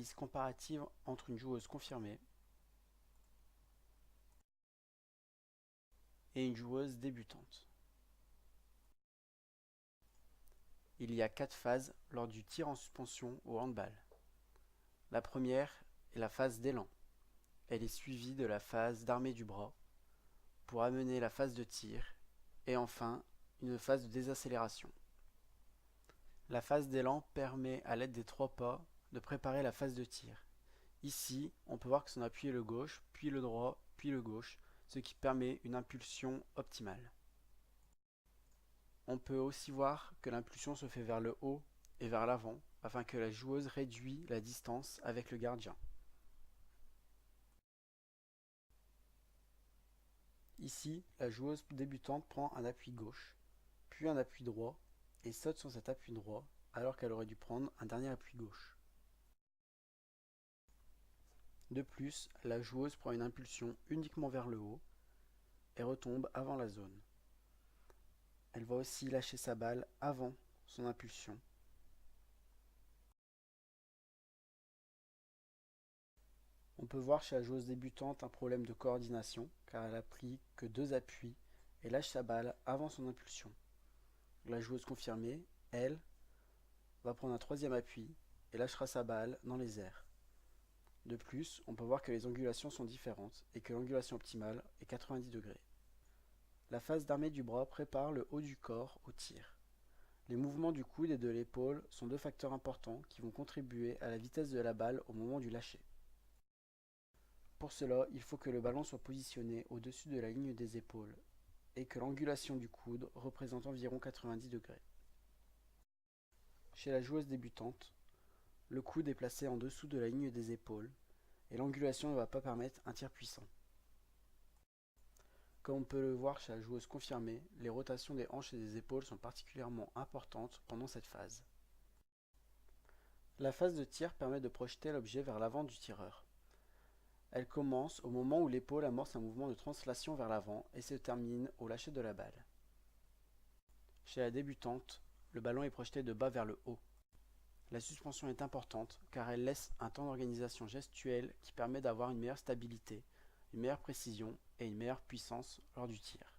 analyse comparative entre une joueuse confirmée et une joueuse débutante. Il y a 4 phases lors du tir en suspension au handball. La première est la phase d'élan. Elle est suivie de la phase d'armée du bras pour amener la phase de tir et enfin une phase de désaccélération. La phase d'élan permet à l'aide des 3 pas de préparer la phase de tir. Ici, on peut voir que son appui est le gauche, puis le droit, puis le gauche, ce qui permet une impulsion optimale. On peut aussi voir que l'impulsion se fait vers le haut et vers l'avant afin que la joueuse réduise la distance avec le gardien. Ici, la joueuse débutante prend un appui gauche, puis un appui droit et saute sur cet appui droit alors qu'elle aurait dû prendre un dernier appui gauche. De plus, la joueuse prend une impulsion uniquement vers le haut et retombe avant la zone. Elle va aussi lâcher sa balle avant son impulsion. On peut voir chez la joueuse débutante un problème de coordination car elle a pris que 2 appuis et lâche sa balle avant son impulsion. La joueuse confirmée, elle, va prendre un 3e appui et lâchera sa balle dans les airs. De plus, on peut voir que les angulations sont différentes et que l'angulation optimale est 90 degrés. La phase d'armée du bras prépare le haut du corps au tir. Les mouvements du coude et de l'épaule sont 2 facteurs importants qui vont contribuer à la vitesse de la balle au moment du lâcher. Pour cela, il faut que le ballon soit positionné au-dessus de la ligne des épaules et que l'angulation du coude représente environ 90 degrés. Chez la joueuse débutante, le coude est placé en dessous de la ligne des épaules et l'angulation ne va pas permettre un tir puissant. Comme on peut le voir chez la joueuse confirmée, les rotations des hanches et des épaules sont particulièrement importantes pendant cette phase. La phase de tir permet de projeter l'objet vers l'avant du tireur. Elle commence au moment où l'épaule amorce un mouvement de translation vers l'avant et se termine au lâcher de la balle. Chez la débutante, le ballon est projeté de bas vers le haut. La suspension est importante car elle laisse un temps d'organisation gestuelle qui permet d'avoir une meilleure stabilité, une meilleure précision et une meilleure puissance lors du tir.